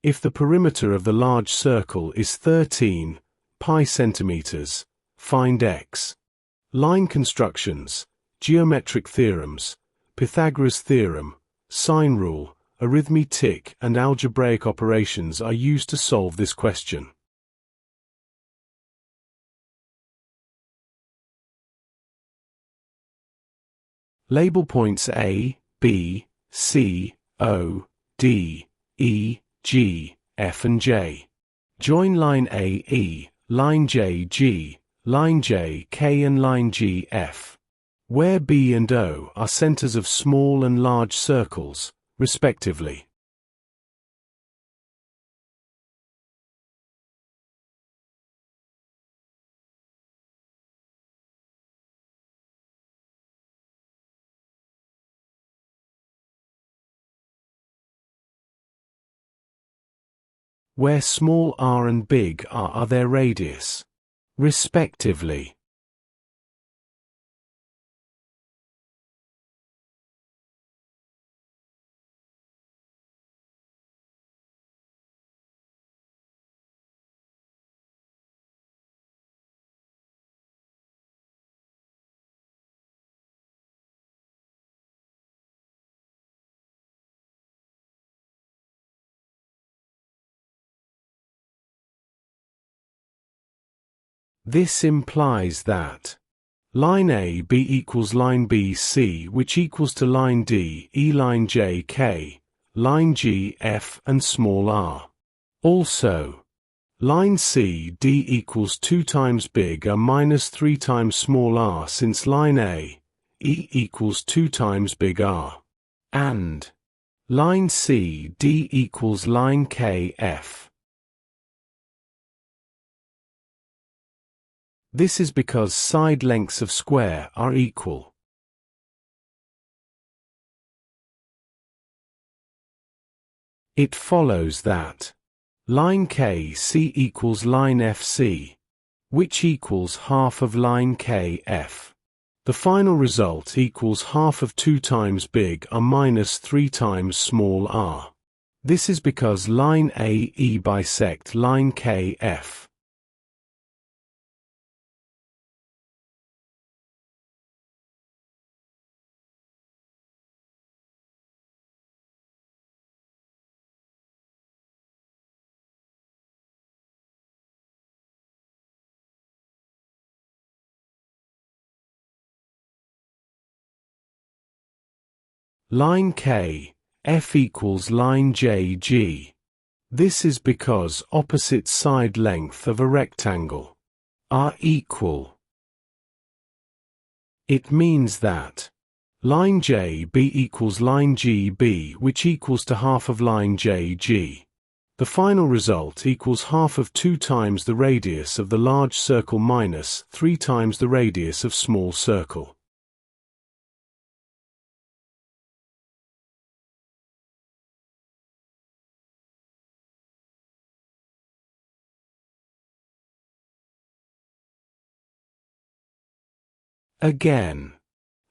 If the perimeter of the large circle is 13 pi centimeters, find x. Line constructions, geometric theorems, Pythagoras' theorem, sine rule, arithmetic and algebraic operations are used to solve this question. Label points A, B, C, O, D, E, G, F and J. Join line A, E, line J, G, line J, K and line G, F. Where B and O are centers of small and large circles, respectively. Where small r and big R are their radius, respectively. This implies that line AB equals line BC, which equals to line D, E line JK, line G, F and small r. Also, line CD equals 2 times big R minus 3 times small r, since line A, E equals 2 times big R. And line CD equals line KF. This is because side lengths of square are equal. It follows that line KC equals line FC, which equals half of line KF. The final result equals half of 2 times big R minus 3 times small r. This is because line AE bisect line KF. Line K, F equals line JG. This is because opposite side length of a rectangle are equal. It means that line JB equals line GB, which equals to half of line JG. The final result equals half of 2 times the radius of the large circle minus 3 times the radius of small circle. Again,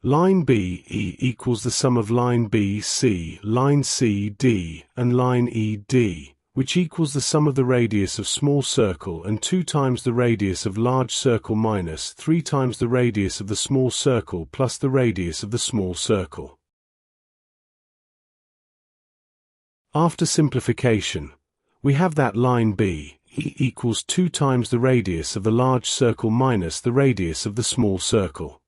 line BE equals the sum of line BC, line CD, and line ED, which equals the sum of the radius of small circle and 2 times the radius of large circle minus 3 times the radius of the small circle plus the radius of the small circle. After simplification, we have that line BE equals 2 times the radius of the large circle minus the radius of the small circle.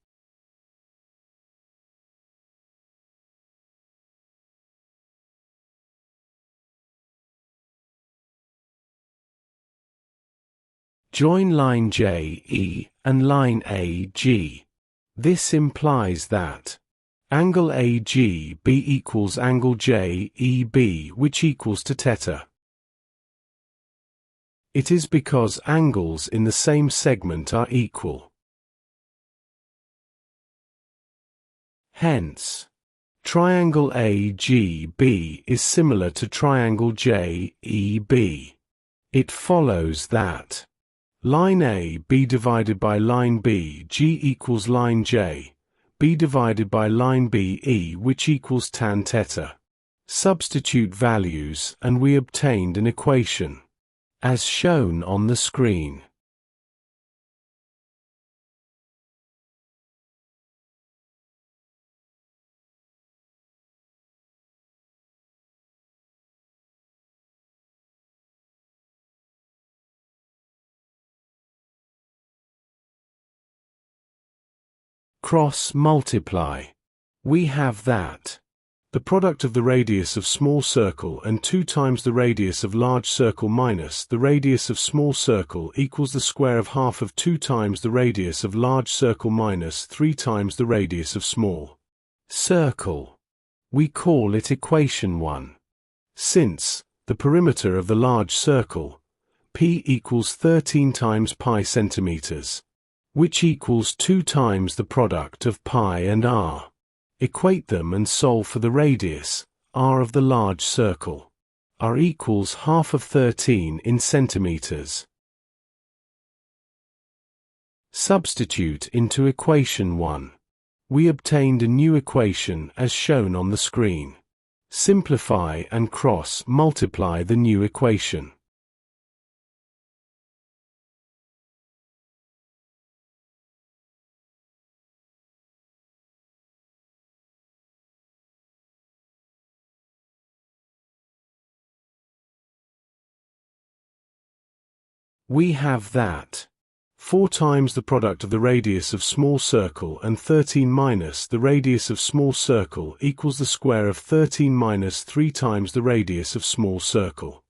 Join line JE and line AG. This implies that angle AGB equals angle JEB, which equals to theta. It is because angles in the same segment are equal. Hence, triangle AGB is similar to triangle JEB. It follows that line AB divided by line BG equals line JB divided by line BE, which equals tan theta. Substitute values and we obtained an equation, as shown on the screen. Cross-multiply. We have that the product of the radius of small circle and 2 times the radius of large circle minus the radius of small circle equals the square of half of 2 times the radius of large circle minus 3 times the radius of small circle. We call it equation 1. Since the perimeter of the large circle, P equals 13 times pi centimeters, which equals 2 times the product of pi and r. Equate them and solve for the radius, r of the large circle. R equals half of 13 in centimeters. Substitute into equation 1. We obtained a new equation as shown on the screen. Simplify and cross-multiply the new equation. We have that 4 times the product of the radius of small circle and 13 minus the radius of small circle equals the square of 13 minus 3 times the radius of small circle.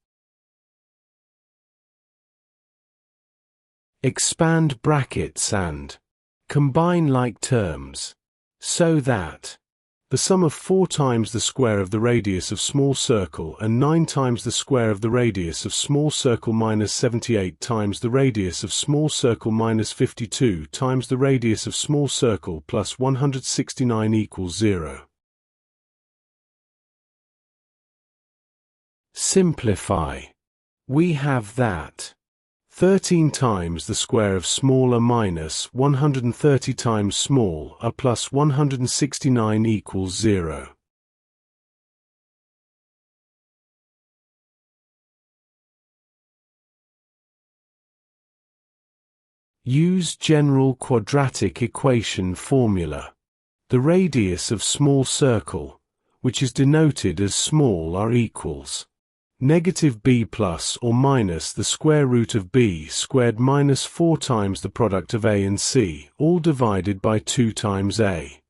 Expand brackets and combine like terms, so that the sum of 4 times the square of the radius of small circle and 9 times the square of the radius of small circle minus 78 times the radius of small circle minus 52 times the radius of small circle plus 169 equals 0. Simplify. We have that 13 times the square of small a minus 130 times small a plus 169 equals 0. Use general quadratic equation formula. The radius of small circle, which is denoted as small r equals negative b plus or minus the square root of b squared minus 4 times the product of a and c, all divided by 2 times a.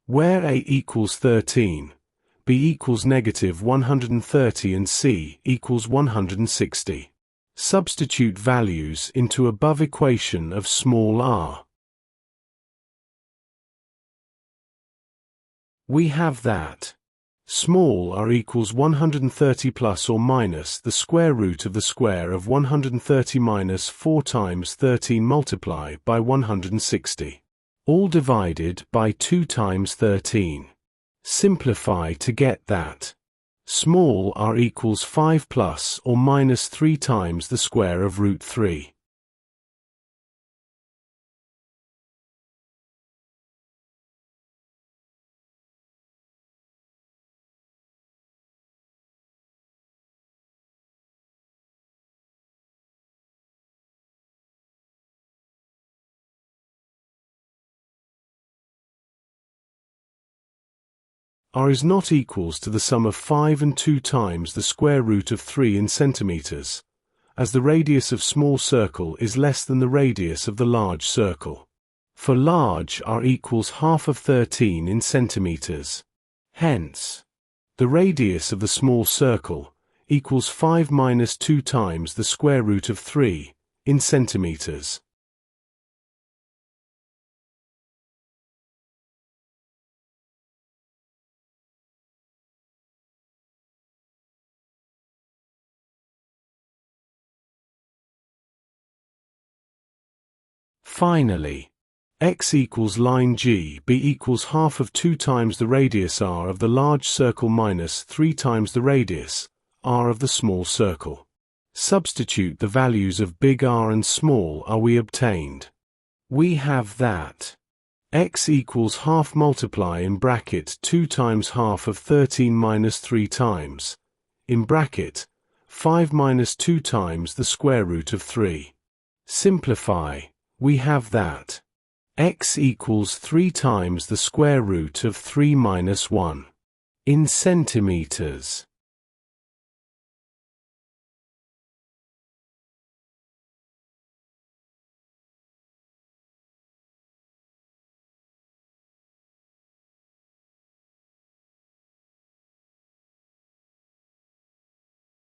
Where a equals 13, b equals negative 130 and c equals 160. Substitute values into above equation of small r. We have that small r equals 130 plus or minus the square root of the square of 130 minus 4 times 13 multiply by 160, all divided by 2 times 13. Simplify to get that small r equals 5 plus or minus 3 times the square of root 3. R is not equals to the sum of 5 and 2 times the square root of 3 in centimeters, as the radius of small circle is less than the radius of the large circle. For large, R equals half of 13 in centimeters. Hence, the radius of the small circle equals 5 minus 2 times the square root of 3 in centimeters. Finally, x equals line G, b equals half of 2 times the radius r of the large circle minus 3 times the radius r of the small circle. Substitute the values of big R and small r we obtained. We have that x equals half multiply in bracket 2 times half of 13 minus 3 times, in bracket, 5 minus 2 times the square root of 3. Simplify, we have that x equals 3 times the square root of 3 minus 1. In centimeters.